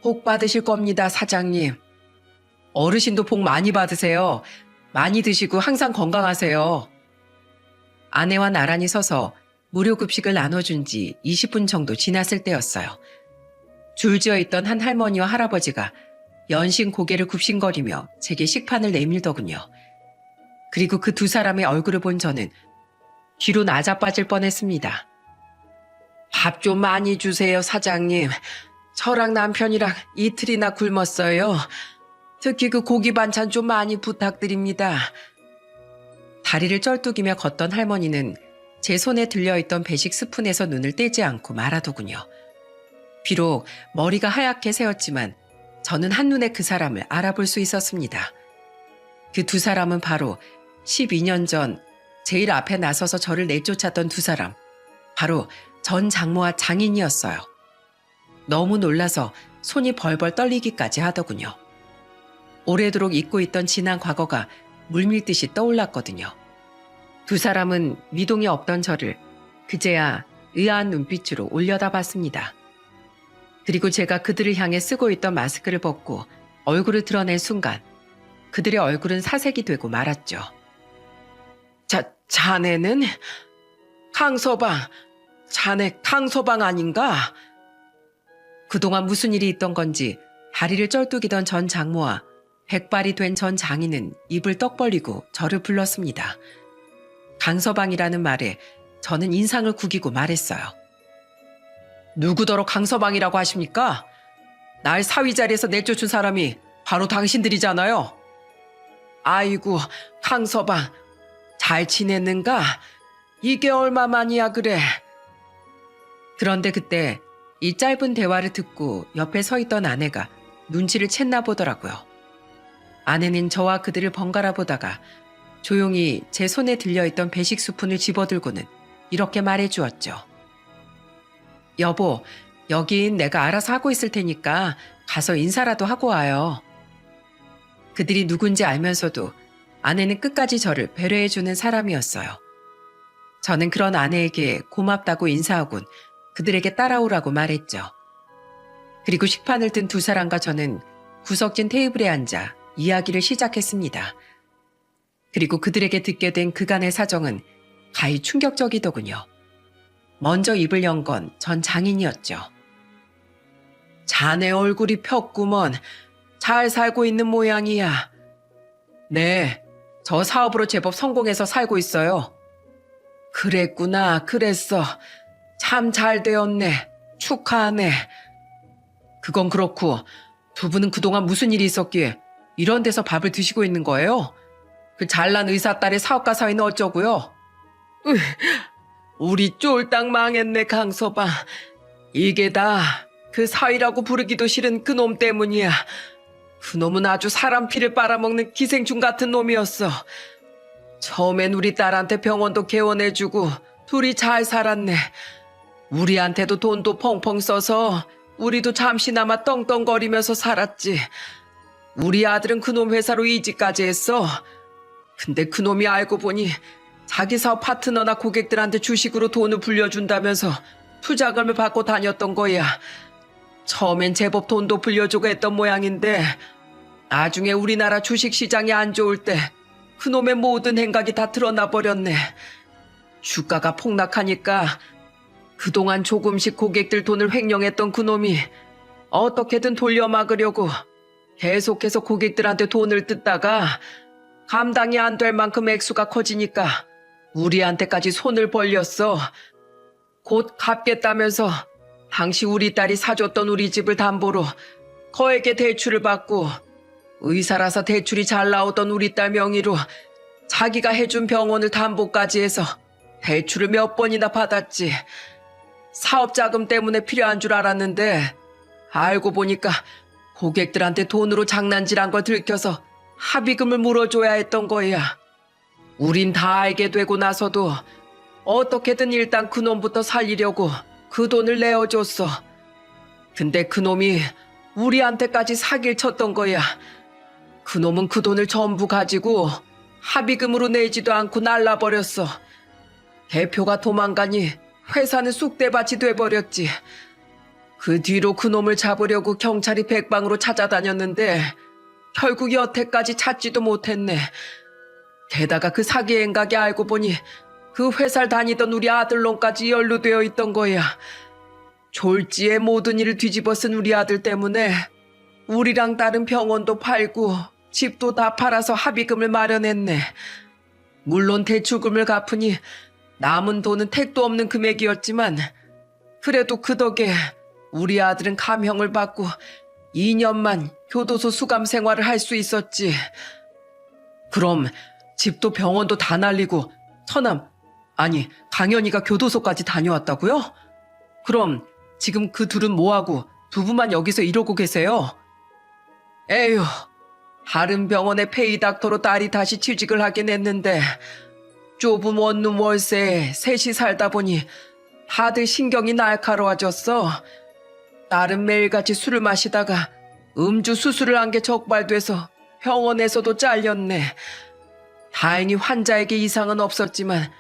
복 받으실 겁니다, 사장님. 어르신도 복 많이 받으세요. 많이 드시고 항상 건강하세요. 아내와 나란히 서서 무료 급식을 나눠준 지 20분 정도 지났을 때였어요. 줄지어 있던 한 할머니와 할아버지가 연신 고개를 굽신거리며 제게 식판을 내밀더군요. 그리고 그 두 사람의 얼굴을 본 저는 뒤로 나자빠질 뻔했습니다. 밥 좀 많이 주세요, 사장님. 저랑 남편이랑 이틀이나 굶었어요. 특히 그 고기 반찬 좀 많이 부탁드립니다. 다리를 쩔뚝이며 걷던 할머니는 제 손에 들려있던 배식 스푼에서 눈을 떼지 않고 말하더군요. 비록 머리가 하얗게 새었지만 저는 한눈에 그 사람을 알아볼 수 있었습니다. 그 두 사람은 바로 12년 전 제일 앞에 나서서 저를 내쫓았던 두 사람, 바로 전 장모와 장인이었어요. 너무 놀라서 손이 벌벌 떨리기까지 하더군요. 오래도록 잊고 있던 지난 과거가 물밀듯이 떠올랐거든요. 두 사람은 미동이 없던 저를 그제야 의아한 눈빛으로 올려다봤습니다. 그리고 제가 그들을 향해 쓰고 있던 마스크를 벗고 얼굴을 드러낸 순간 그들의 얼굴은 사색이 되고 말았죠. 자네는? 강서방, 자네 강서방 아닌가? 그동안 무슨 일이 있던 건지 다리를 쩔뚝이던 전 장모와 백발이 된 전 장인은 입을 떡 벌리고 저를 불렀습니다. 강서방이라는 말에 저는 인상을 구기고 말했어요. 누구더러 강서방이라고 하십니까? 날 사위 자리에서 내쫓은 사람이 바로 당신들이잖아요. 아이고, 강서방, 잘 지냈는가? 이게 얼마만이야 그래? 그런데 그때 이 짧은 대화를 듣고 옆에 서 있던 아내가 눈치를 챘나 보더라고요. 아내는 저와 그들을 번갈아 보다가 조용히 제 손에 들려있던 배식 스푼을 집어들고는 이렇게 말해주었죠. 여보, 여긴 내가 알아서 하고 있을 테니까 가서 인사라도 하고 와요. 그들이 누군지 알면서도 아내는 끝까지 저를 배려해주는 사람이었어요. 저는 그런 아내에게 고맙다고 인사하곤 그들에게 따라오라고 말했죠. 그리고 식판을 든 두 사람과 저는 구석진 테이블에 앉아 이야기를 시작했습니다. 그리고 그들에게 듣게 된 그간의 사정은 가히 충격적이더군요. 먼저 입을 연 건 전 장인이었죠. 자네 얼굴이 폈구먼. 잘 살고 있는 모양이야. 네, 저 사업으로 제법 성공해서 살고 있어요. 그랬구나, 그랬어. 참 잘 되었네. 축하하네. 그건 그렇고 두 분은 그동안 무슨 일이 있었기에 이런 데서 밥을 드시고 있는 거예요? 그 잘난 의사 딸의 사업가 사위는 어쩌고요? 우리 쫄딱 망했네, 강서방. 이게 다 그 사위라고 부르기도 싫은 그 놈 때문이야. 그 놈은 아주 사람 피를 빨아먹는 기생충 같은 놈이었어. 처음엔 우리 딸한테 병원도 개원해주고 둘이 잘 살았네. 우리한테도 돈도 펑펑 써서 우리도 잠시나마 떵떵거리면서 살았지. 우리 아들은 그놈 회사로 이직까지 했어. 근데 그놈이 알고 보니 자기 사업 파트너나 고객들한테 주식으로 돈을 불려준다면서 투자금을 받고 다녔던 거야. 처음엔 제법 돈도 불려주고 했던 모양인데 나중에 우리나라 주식시장이 안 좋을 때 그놈의 모든 행각이 다 드러나 버렸네. 주가가 폭락하니까 그동안 조금씩 고객들 돈을 횡령했던 그놈이 어떻게든 돌려막으려고 계속해서 고객들한테 돈을 뜯다가 감당이 안 될 만큼 액수가 커지니까 우리한테까지 손을 벌렸어. 곧 갚겠다면서 당시 우리 딸이 사줬던 우리 집을 담보로 거액의 대출을 받고 의사라서 대출이 잘 나오던 우리 딸 명의로 자기가 해준 병원을 담보까지 해서 대출을 몇 번이나 받았지. 사업자금 때문에 필요한 줄 알았는데 알고 보니까 고객들한테 돈으로 장난질한 걸 들켜서 합의금을 물어줘야 했던 거야. 우린 다 알게 되고 나서도 어떻게든 일단 그놈부터 살리려고 그 돈을 내어줬어. 근데 그놈이 우리한테까지 사기를 쳤던 거야. 그놈은 그 돈을 전부 가지고 합의금으로 내지도 않고 날라버렸어. 대표가 도망가니 회사는 쑥대밭이 돼버렸지. 그 뒤로 그놈을 잡으려고 경찰이 백방으로 찾아다녔는데 결국 여태까지 찾지도 못했네. 게다가 그 사기 행각이 알고 보니 그 회사를 다니던 우리 아들놈까지 연루되어 있던 거야. 졸지에 모든 일을 뒤집어 쓴 우리 아들 때문에 우리랑 다른 병원도 팔고 집도 다 팔아서 합의금을 마련했네. 물론 대출금을 갚으니 남은 돈은 택도 없는 금액이었지만 그래도 그 덕에 우리 아들은 감형을 받고 2년만 교도소 수감 생활을 할 수 있었지. 그럼 집도 병원도 다 날리고 강연이가 교도소까지 다녀왔다고요? 그럼 지금 그 둘은 뭐하고 부부만 여기서 이러고 계세요? 에휴, 다른 병원의 페이닥터로 딸이 다시 취직을 하긴 했는데 좁은 원룸 월세에 셋이 살다 보니 다들 신경이 날카로워졌어. 딸은 매일같이 술을 마시다가 음주 수술을 한 게 적발돼서 병원에서도 잘렸네. 다행히 환자에게 이상은 없었지만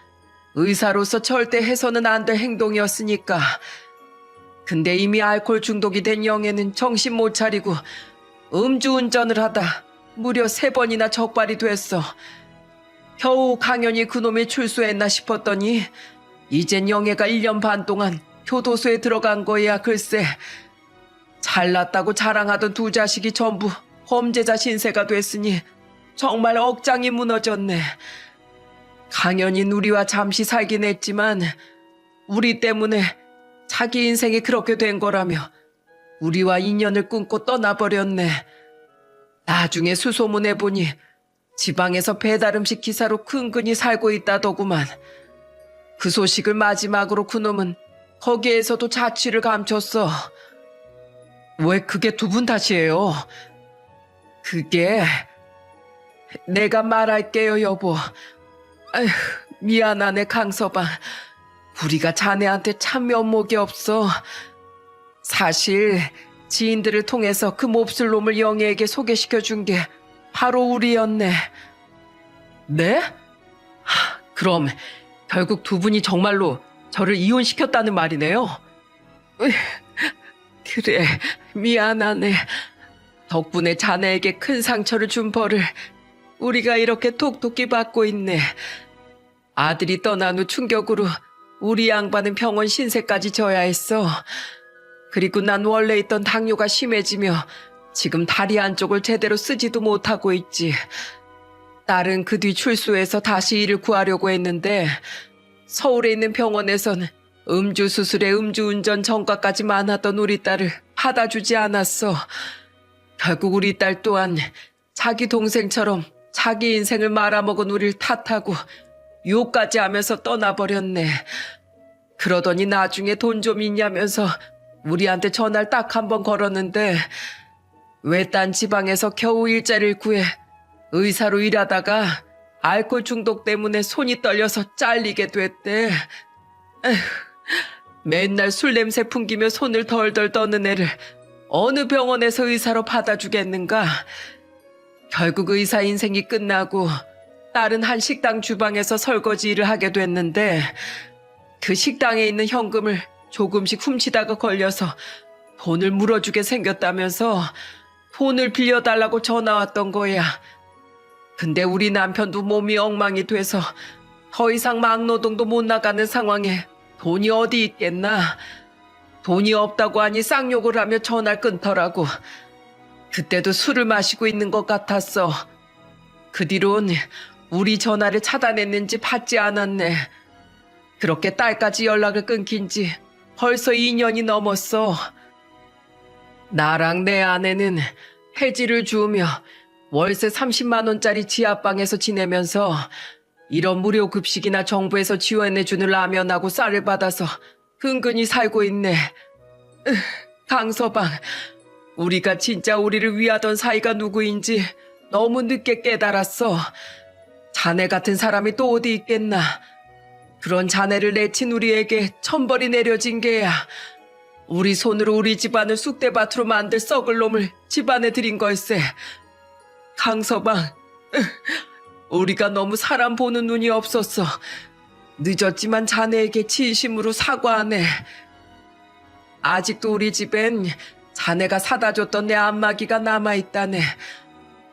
의사로서 절대 해서는 안 될 행동이었으니까. 근데 이미 알코올 중독이 된 영애는 정신 못 차리고 음주운전을 하다 무려 3번이나 적발이 됐어. 겨우 강연히 그놈이 출소했나 싶었더니 이젠 영애가 1년 반 동안 교도소에 들어간 거야. 글쎄, 잘났다고 자랑하던 두 자식이 전부 범죄자 신세가 됐으니 정말 억장이 무너졌네. 강연인 우리와 잠시 살긴 했지만 우리 때문에 자기 인생이 그렇게 된 거라며 우리와 인연을 끊고 떠나버렸네. 나중에 수소문해 보니 지방에서 배달음식 기사로 근근히 살고 있다더구만. 그 소식을 마지막으로 그놈은 거기에서도 자취를 감췄어. 왜 그게 두 분 탓이에요? 그게 내가 말할게요, 여보. 아휴, 미안하네, 강서방. 우리가 자네한테 참 면목이 없어. 사실 지인들을 통해서 그 몹쓸 놈을 영애에게 소개시켜준 게 바로 우리였네. 네? 그럼 결국 두 분이 정말로 저를 이혼시켰다는 말이네요? 그래, 미안하네. 덕분에 자네에게 큰 상처를 준 벌을 우리가 이렇게 톡톡히 받고 있네. 아들이 떠난 후 충격으로 우리 양반은 병원 신세까지 져야 했어. 그리고 난 원래 있던 당뇨가 심해지며 지금 다리 한쪽을 제대로 쓰지도 못하고 있지. 딸은 그 뒤 출소해서 다시 일을 구하려고 했는데 서울에 있는 병원에선 음주 수술에 음주운전 전과까지 많았던 우리 딸을 받아주지 않았어. 결국 우리 딸 또한 자기 동생처럼 자기 인생을 말아먹은 우리를 탓하고 욕까지 하면서 떠나버렸네. 그러더니 나중에 돈 좀 있냐면서 우리한테 전화를 딱 한 번 걸었는데 외딴 지방에서 겨우 일자리를 구해 의사로 일하다가 알코올 중독 때문에 손이 떨려서 잘리게 됐대. 에휴, 맨날 술 냄새 풍기며 손을 덜덜 떠는 애를 어느 병원에서 의사로 받아주겠는가. 결국 의사 인생이 끝나고 딸은 한 식당 주방에서 설거지 일을 하게 됐는데 그 식당에 있는 현금을 조금씩 훔치다가 걸려서 돈을 물어주게 생겼다면서 돈을 빌려달라고 전화 왔던 거야. 근데 우리 남편도 몸이 엉망이 돼서 더 이상 막노동도 못 나가는 상황에 돈이 어디 있겠나. 돈이 없다고 하니 쌍욕을 하며 전화를 끊더라고. 그때도 술을 마시고 있는 것 같았어. 그 뒤론 우리 전화를 차단했는지 받지 않았네. 그렇게 딸까지 연락을 끊긴 지 벌써 2년이 넘었어. 나랑 내 아내는 해지를 주우며 월세 30만 원짜리 지하방에서 지내면서 이런 무료 급식이나 정부에서 지원해주는 라면하고 쌀을 받아서 근근히 살고 있네. 강서방, 우리가 진짜 우리를 위하던 사이가 누구인지 너무 늦게 깨달았어. 자네 같은 사람이 또 어디 있겠나. 그런 자네를 내친 우리에게 천벌이 내려진 게야. 우리 손으로 우리 집안을 쑥대밭으로 만들 썩을 놈을 집안에 들인 걸세. 강서방, 우리가 너무 사람 보는 눈이 없었어. 늦었지만 자네에게 진심으로 사과하네. 아직도 우리 집엔 자네가 사다 줬던 내 안마기가 남아있다네.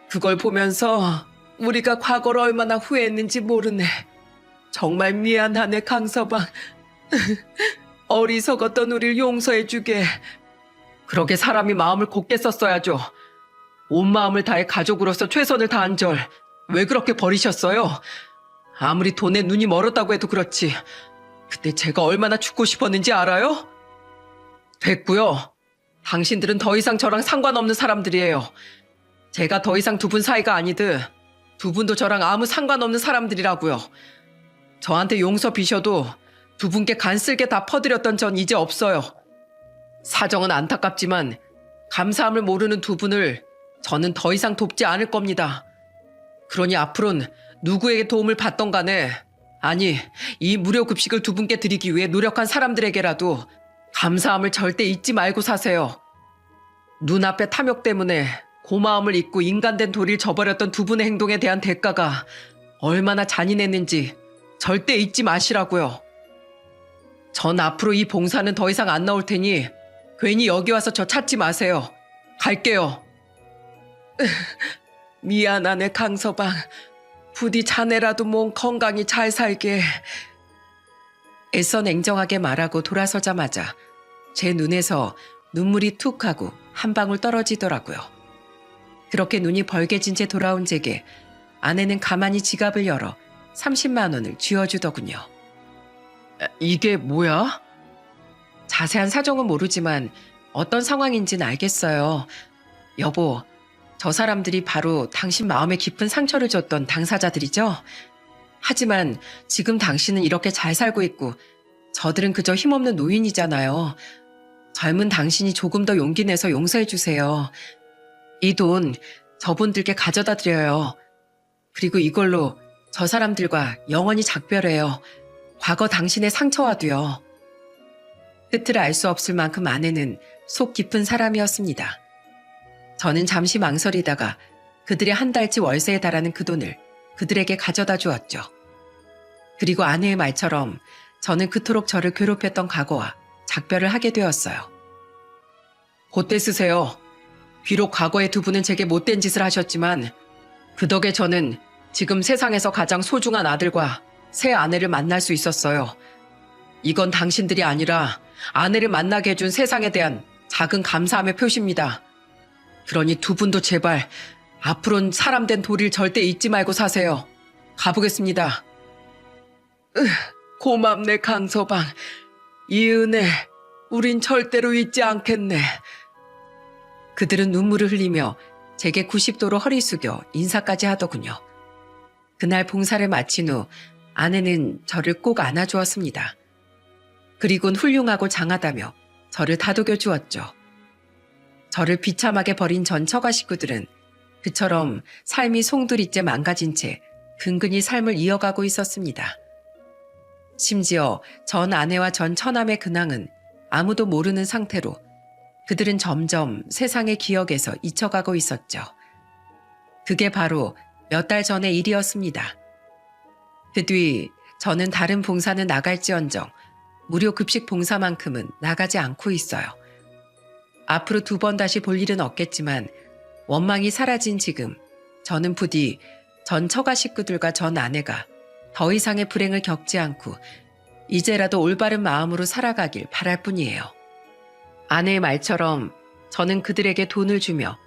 그걸 보면서 우리가 과거를 얼마나 후회했는지 모르네. 정말 미안하네, 강서방. 어리석었던 우릴 용서해주게. 그러게 사람이 마음을 곱게 썼어야죠. 온 마음을 다해 가족으로서 최선을 다한 절 왜 그렇게 버리셨어요? 아무리 돈에 눈이 멀었다고 해도 그렇지. 그때 제가 얼마나 죽고 싶었는지 알아요? 됐고요. 당신들은 더 이상 저랑 상관없는 사람들이에요. 제가 더 이상 두 분 사이가 아니듯 두 분도 저랑 아무 상관없는 사람들이라고요. 저한테 용서 비셔도 두 분께 간쓸게 다 퍼드렸던 전 이제 없어요. 사정은 안타깝지만 감사함을 모르는 두 분을 저는 더 이상 돕지 않을 겁니다. 그러니 앞으로는 누구에게 도움을 받던 간에, 아니, 이 무료 급식을 두 분께 드리기 위해 노력한 사람들에게라도 감사함을 절대 잊지 말고 사세요. 눈앞의 탐욕 때문에 고마움을 잊고 인간된 도리를 저버렸던 두 분의 행동에 대한 대가가 얼마나 잔인했는지 절대 잊지 마시라고요. 전 앞으로 이 봉사는 더 이상 안 나올 테니 괜히 여기 와서 저 찾지 마세요. 갈게요. 미안하네, 강서방. 부디 자네라도 몸 건강히 잘 살게. 애써 냉정하게 말하고 돌아서자마자 제 눈에서 눈물이 툭 하고 한 방울 떨어지더라고요. 그렇게 눈이 벌개진 채 돌아온 제게 아내는 가만히 지갑을 열어 30만 원을 쥐어주더군요. 이게 뭐야? 자세한 사정은 모르지만 어떤 상황인지는 알겠어요. 여보, 저 사람들이 바로 당신 마음에 깊은 상처를 줬던 당사자들이죠? 하지만 지금 당신은 이렇게 잘 살고 있고 저들은 그저 힘없는 노인이잖아요. 젊은 당신이 조금 더 용기 내서 용서해 주세요. 이 돈 저분들께 가져다 드려요. 그리고 이걸로 저 사람들과 영원히 작별해요. 과거 당신의 상처와도요. 끝을 알 수 없을 만큼 아내는 속 깊은 사람이었습니다. 저는 잠시 망설이다가 그들의 한 달치 월세에 달하는 그 돈을 그들에게 가져다 주었죠. 그리고 아내의 말처럼 저는 그토록 저를 괴롭혔던 과거와 작별을 하게 되었어요. 곧대 쓰세요. 비록 과거의 두 분은 제게 못된 짓을 하셨지만 그 덕에 저는 지금 세상에서 가장 소중한 아들과 새 아내를 만날 수 있었어요. 이건 당신들이 아니라 아내를 만나게 해준 세상에 대한 작은 감사함의 표시입니다. 그러니 두 분도 제발 앞으로는 사람된 도리를 절대 잊지 말고 사세요. 가보겠습니다. 고맙네, 강서방. 이 은혜 우린 절대로 잊지 않겠네. 그들은 눈물을 흘리며 제게 90도로 허리 숙여 인사까지 하더군요. 그날 봉사를 마친 후 아내는 저를 꼭 안아주었습니다. 그리곤 훌륭하고 장하다며 저를 다독여 주었죠. 저를 비참하게 버린 전 처가 식구들은 그처럼 삶이 송두리째 망가진 채 근근히 삶을 이어가고 있었습니다. 심지어 전 아내와 전 처남의 근황은 아무도 모르는 상태로 그들은 점점 세상의 기억에서 잊혀가고 있었죠. 그게 바로 몇 달 전의 일이었습니다. 그 뒤 저는 다른 봉사는 나갈지언정 무료 급식 봉사만큼은 나가지 않고 있어요. 앞으로 두 번 다시 볼 일은 없겠지만 원망이 사라진 지금 저는 부디 전 처가 식구들과 전 아내가 더 이상의 불행을 겪지 않고 이제라도 올바른 마음으로 살아가길 바랄 뿐이에요. 아내의 말처럼 저는 그들에게 돈을 주며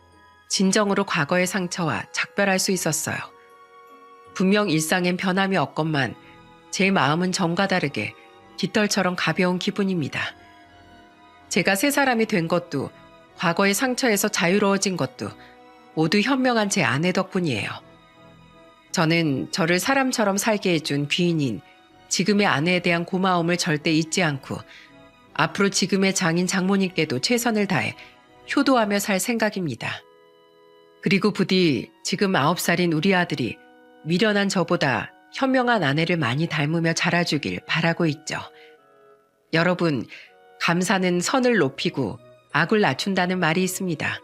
진정으로 과거의 상처와 작별할 수 있었어요. 분명 일상엔 변함이 없건만 제 마음은 전과 다르게 깃털처럼 가벼운 기분입니다. 제가 새 사람이 된 것도 과거의 상처에서 자유로워진 것도 모두 현명한 제 아내 덕분이에요. 저는 저를 사람처럼 살게 해준 귀인인 지금의 아내에 대한 고마움을 절대 잊지 않고 앞으로 지금의 장인 장모님께도 최선을 다해 효도하며 살 생각입니다. 그리고 부디 지금 9살인 우리 아들이 미련한 저보다 현명한 아내를 많이 닮으며 자라주길 바라고 있죠. 여러분, 감사는 선을 높이고 악을 낮춘다는 말이 있습니다.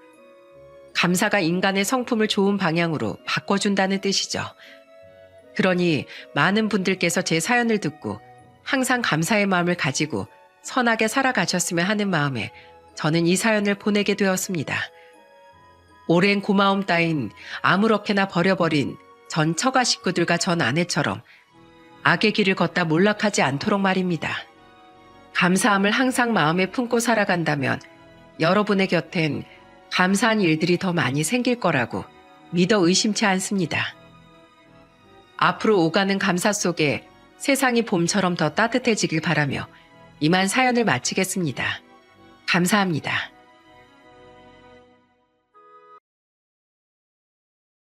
감사가 인간의 성품을 좋은 방향으로 바꿔준다는 뜻이죠. 그러니 많은 분들께서 제 사연을 듣고 항상 감사의 마음을 가지고 선하게 살아가셨으면 하는 마음에 저는 이 사연을 보내게 되었습니다. 오랜 고마움 따윈 아무렇게나 버려버린 전 처가 식구들과 전 아내처럼 악의 길을 걷다 몰락하지 않도록 말입니다. 감사함을 항상 마음에 품고 살아간다면 여러분의 곁엔 감사한 일들이 더 많이 생길 거라고 믿어 의심치 않습니다. 앞으로 오가는 감사 속에 세상이 봄처럼 더 따뜻해지길 바라며 이만 사연을 마치겠습니다. 감사합니다.